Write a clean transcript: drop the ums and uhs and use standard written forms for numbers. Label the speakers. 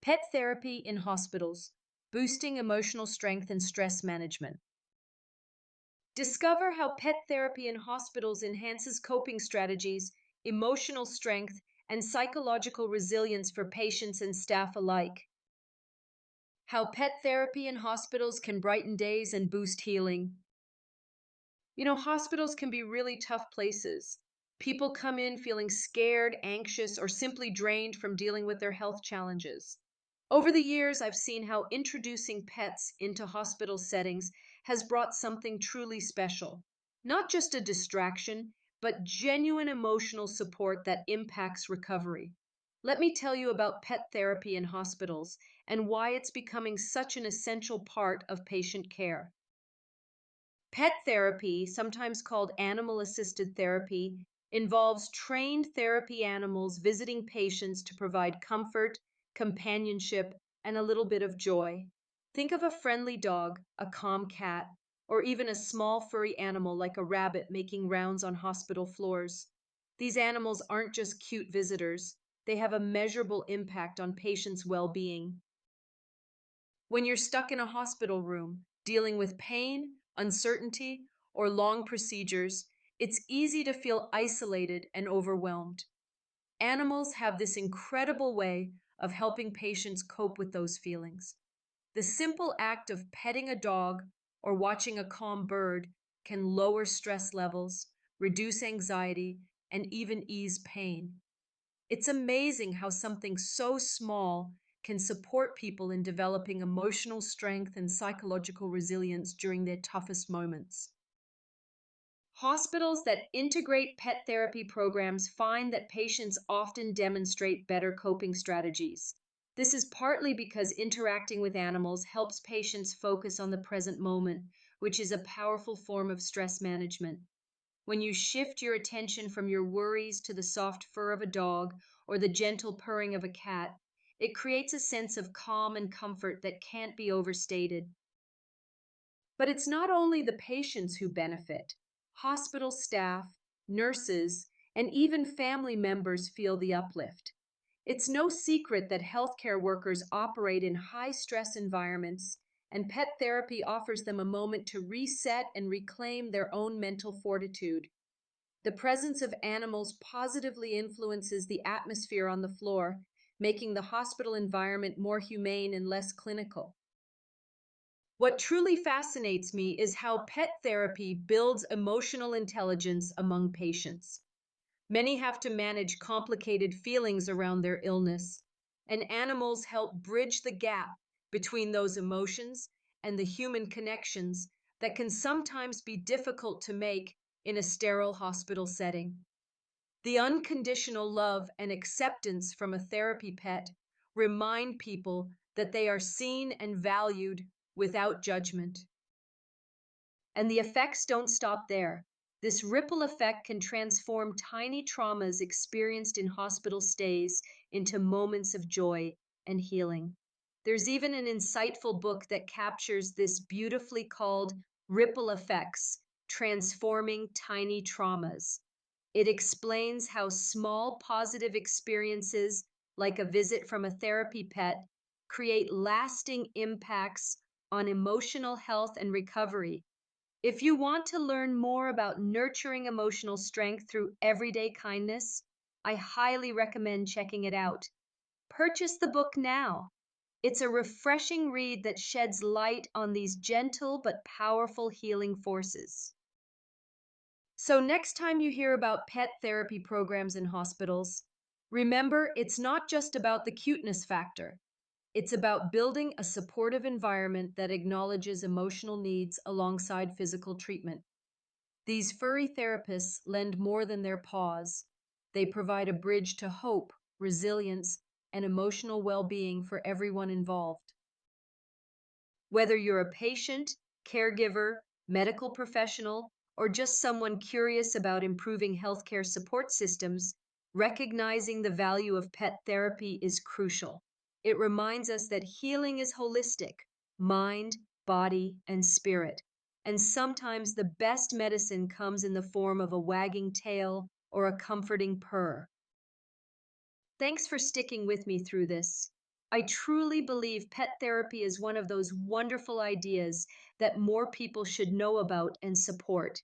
Speaker 1: Pet therapy in hospitals, boosting emotional strength and stress management. Discover how pet therapy in hospitals enhances coping strategies, emotional strength, and psychological resilience for patients and staff alike. How pet therapy in hospitals can brighten days and boost healing. Hospitals can be really tough places. People come in feeling scared, anxious, or simply drained from dealing with their health challenges. Over the years, I've seen how introducing pets into hospital settings has brought something truly special. Not just a distraction, but genuine emotional support that impacts recovery. Let me tell you about pet therapy in hospitals and why it's becoming such an essential part of patient care. Pet therapy, sometimes called animal assisted therapy, involves trained therapy animals visiting patients to provide comfort, companionship, and a little bit of joy. Think of a friendly dog, a calm cat, or even a small furry animal like a rabbit making rounds on hospital floors. These animals aren't just cute visitors, they have a measurable impact on patients' well being. When you're stuck in a hospital room, dealing with pain, uncertainty, or long procedures, it's easy to feel isolated and overwhelmed. Animals have this incredible way of helping patients cope with those feelings. The simple act of petting a dog or watching a calm bird can lower stress levels, reduce anxiety, and even ease pain. It's amazing how something so small can support people in developing emotional strength and psychological resilience during their toughest moments. Hospitals that integrate pet therapy programs find that patients often demonstrate better coping strategies. This is partly because interacting with animals helps patients focus on the present moment, which is a powerful form of stress management. When you shift your attention from your worries to the soft fur of a dog or the gentle purring of a cat, it creates a sense of calm and comfort that can't be overstated. But it's not only the patients who benefit. Hospital staff, nurses, and even family members feel the uplift. It's no secret that healthcare workers operate in high stress environments, and pet therapy offers them a moment to reset and reclaim their own mental fortitude. The presence of animals positively influences the atmosphere on the floor, making the hospital environment more humane and less clinical. What truly fascinates me is how pet therapy builds emotional intelligence among patients. Many have to manage complicated feelings around their illness, and animals help bridge the gap between those emotions and the human connections that can sometimes be difficult to make in a sterile hospital setting. The unconditional love and acceptance from a therapy pet remind people that they are seen and valued without judgment. And the effects don't stop there. This ripple effect can transform tiny traumas experienced in hospital stays into moments of joy and healing. There's even an insightful book that captures this beautifully called Ripple Effects Transforming Tiny Traumas. It explains how small positive experiences, like a visit from a therapy pet, create lasting impacts on emotional health and recovery. If you want to learn more about nurturing emotional strength through everyday kindness, I highly recommend checking it out. Purchase the book now. It's a refreshing read that sheds light on these gentle but powerful healing forces. So, next time you hear about pet therapy programs in hospitals, remember it's not just about the cuteness factor. It's about building a supportive environment that acknowledges emotional needs alongside physical treatment. These furry therapists lend more than their paws. They provide a bridge to hope, resilience, and emotional well being for everyone involved. Whether you're a patient, caregiver, medical professional, or just someone curious about improving healthcare support systems, recognizing the value of pet therapy is crucial. It reminds us that healing is holistic: mind, body, and spirit. And sometimes the best medicine comes in the form of a wagging tail or a comforting purr. Thanks for sticking with me through this. I truly believe pet therapy is one of those wonderful ideas that more people should know about and support.